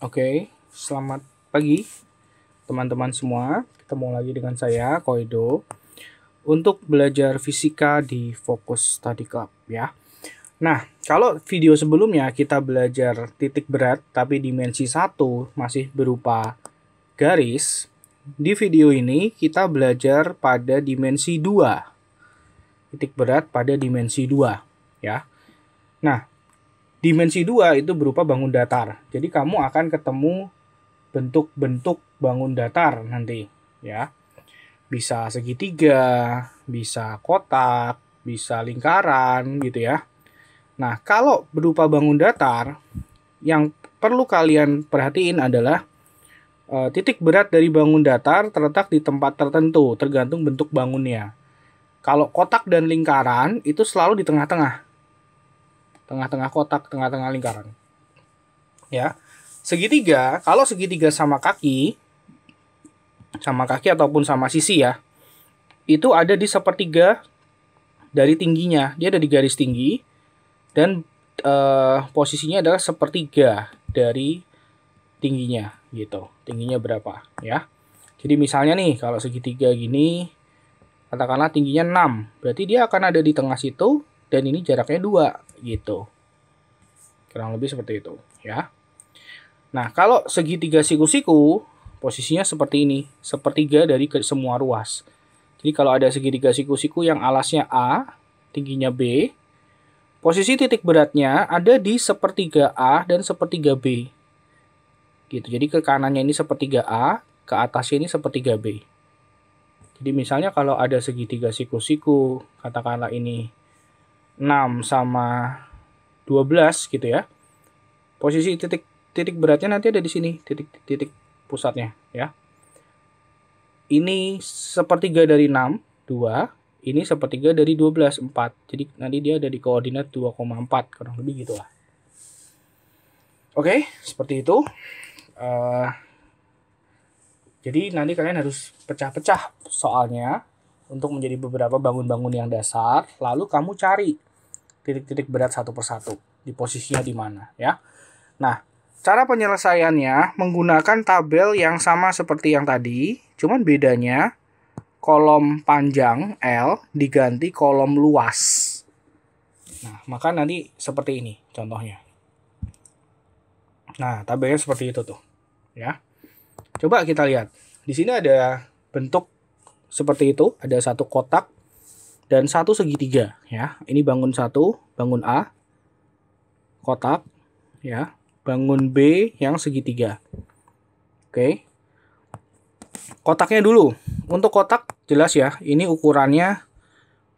Oke, selamat pagi teman-teman semua. Ketemu lagi dengan saya, Koido, untuk belajar fisika di Fokus Study Club ya. Nah, kalau video sebelumnya kita belajar titik berat tapi dimensi 1 masih berupa garis, di video ini kita belajar pada dimensi 2. Titik berat pada dimensi 2 ya. Nah, dimensi 2 itu berupa bangun datar. Jadi kamu akan ketemu bentuk-bentuk bangun datar nanti ya. Bisa segitiga, bisa kotak, bisa lingkaran gitu ya. Nah, kalau berupa bangun datar, yang perlu kalian perhatiin adalah titik berat dari bangun datar terletak di tempat tertentu, tergantung bentuk bangunnya. Kalau kotak dan lingkaran itu selalu di tengah-tengah. Tengah-tengah kotak, tengah-tengah lingkaran. Ya. Segitiga, kalau segitiga sama kaki ataupun sama sisi ya, itu ada di sepertiga dari tingginya. Dia ada di garis tinggi dan posisinya adalah sepertiga dari tingginya gitu. Tingginya berapa ya? Jadi misalnya nih, kalau segitiga gini, katakanlah tingginya 6, berarti dia akan ada di tengah situ dan ini jaraknya 2 gitu. Kurang lebih seperti itu ya. Nah, kalau segitiga siku-siku, posisinya seperti ini, sepertiga dari semua ruas. Jadi kalau ada segitiga siku-siku yang alasnya A, tingginya B, posisi titik beratnya ada di sepertiga A dan sepertiga B. Gitu. Jadi ke kanannya ini sepertiga A, ke atasnya ini sepertiga B. Jadi misalnya kalau ada segitiga siku-siku, katakanlah ini 6 sama 12 gitu ya. Posisi titik beratnya nanti ada di sini, titik pusatnya ya. Ini sepertiga dari 6, 2. Ini sepertiga dari 12, 4. Jadi nanti dia ada di koordinat 2,4, kurang lebih gitu lah. Oke, seperti itu. Jadi nanti kalian harus pecah-pecah soalnya untuk menjadi beberapa bangun-bangun yang dasar. Lalu kamu cari titik-titik berat satu persatu, di posisinya di mana ya. Nah, cara penyelesaiannya menggunakan tabel yang sama seperti yang tadi, cuman bedanya kolom panjang L diganti kolom luas. Nah, maka nanti seperti ini contohnya. Nah, tabelnya seperti itu tuh, ya. Coba kita lihat. Di sini ada bentuk seperti itu, ada satu kotak dan satu segitiga, ya. Ini bangun 1, bangun A, kotak, ya. Bangun B yang segitiga. Oke. Kotaknya dulu. Untuk kotak jelas ya, ini ukurannya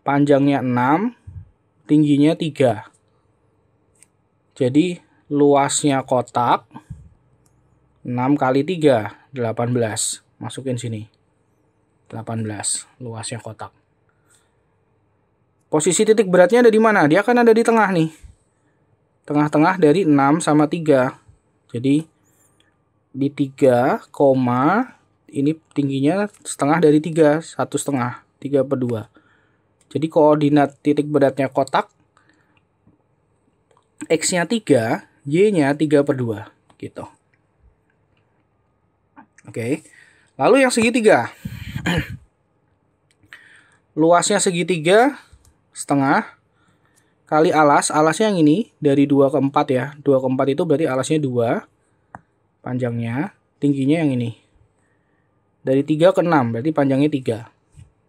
panjangnya 6, tingginya 3. Jadi luasnya kotak 6 kali 3, 18. Masukin sini. 18 luasnya kotak. Posisi titik beratnya ada di mana? Dia akan ada di tengah nih. Tengah-tengah dari 6 sama 3. Jadi di 3, ini tingginya setengah dari 3, 1,5, 3/2. Jadi koordinat titik beratnya kotak, X-nya 3, Y-nya 3/2 gitu. Oke. Lalu yang segitiga. Luasnya segitiga setengah kali alasnya yang ini dari 2 ke 4 ya. 2 ke 4 itu berarti alasnya 2 panjangnya, tingginya yang ini. Dari 3 ke 6 berarti panjangnya 3.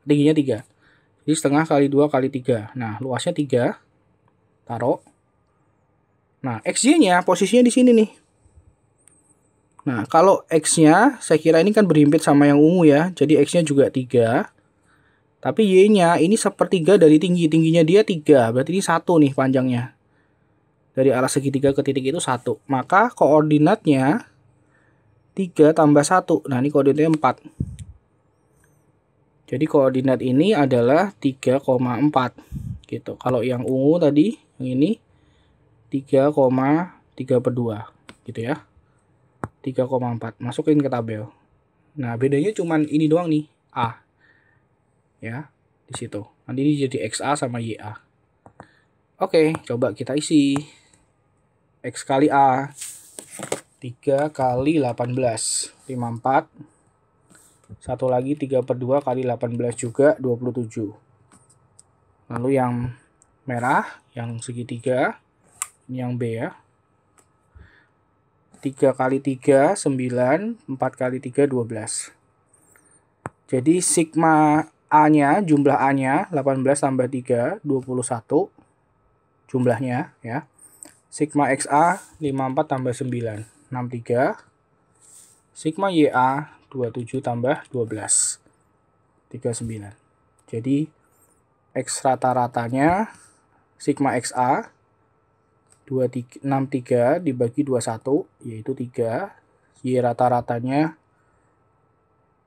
Tingginya 3. Jadi setengah kali 2 kali 3. Nah, luasnya 3. Taruh. Nah, XY-nya posisinya di sini nih. Nah, kalau X-nya saya kira ini kan berhimpit sama yang ungu ya. Jadi X-nya juga 3. Tapi Y-nya ini sepertiga dari tingginya dia 3. Berarti ini 1 nih panjangnya. Dari arah segitiga ke titik itu 1. Maka koordinatnya 3 tambah 1. Nah, ini koordinatnya 4. Jadi koordinat ini adalah 3,4 gitu. Kalau yang ungu tadi, yang ini 3,3/2 gitu ya. 3,4. Masukin ke tabel. Nah, bedanya cuman ini doang nih, A. Ya, di situ. Nanti ini jadi XA sama YA. Oke, coba kita isi. X kali A. 3 kali 18, 54. Satu lagi 3/2 kali 18 juga 27. Lalu yang merah, yang segitiga, ini yang B ya. 3 kali 3, 9, 4 kali 3, 12. Jadi sigma A-nya, jumlah A-nya 18 tambah 3, 21 jumlahnya ya. Sigma XA 54 tambah 9, 63. Sigma YA 27 tambah 12, 39. Jadi X rata-ratanya sigma XA 63 dibagi 21 yaitu 3. Y rata-ratanya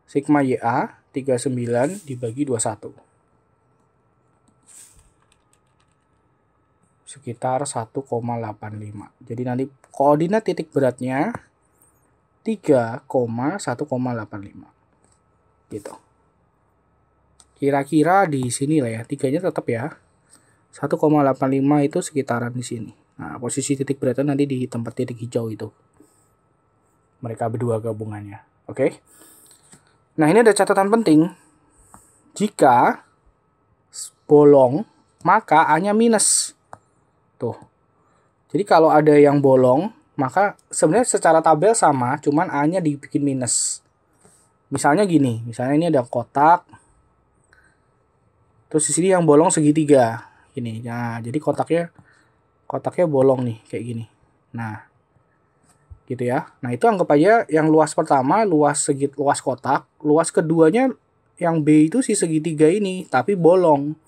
sigma YA 39 dibagi 21. Sekitar 1,85. Jadi nanti koordinat titik beratnya 3,1,85. Gitu. Kira-kira di sini lah ya. Tiganya tetap ya. 1,85 itu sekitaran di sini. Nah, posisi titik beratnya nanti di tempat titik hijau itu. Mereka berdua gabungannya. Oke. Nah, ini ada catatan penting. Jika bolong, maka A-nya minus. Tuh. Jadi kalau ada yang bolong, maka sebenarnya secara tabel sama, cuman A-nya dibikin minus. Misalnya gini, misalnya ini ada kotak. Terus di sini yang bolong segitiga. Gini. Nah, jadi kotaknya bolong nih, kayak gini. Nah, gitu ya. Nah, itu anggap aja yang luas pertama, luas kotak. Luas keduanya yang B itu si segitiga ini, tapi bolong.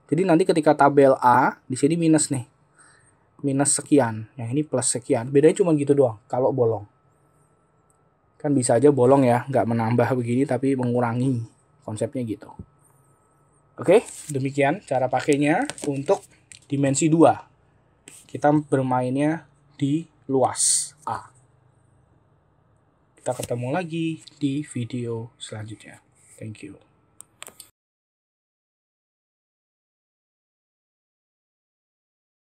Jadi nanti ketika tabel A, di sini minus nih. Minus sekian. Yang ini plus sekian. Bedanya cuma gitu doang, kalau bolong. Kan bisa aja bolong ya, nggak menambah begini, tapi mengurangi. Konsepnya gitu. Oke, demikian cara pakainya untuk dimensi 2. Kita bermainnya di luas A. Kita ketemu lagi di video selanjutnya. Thank you.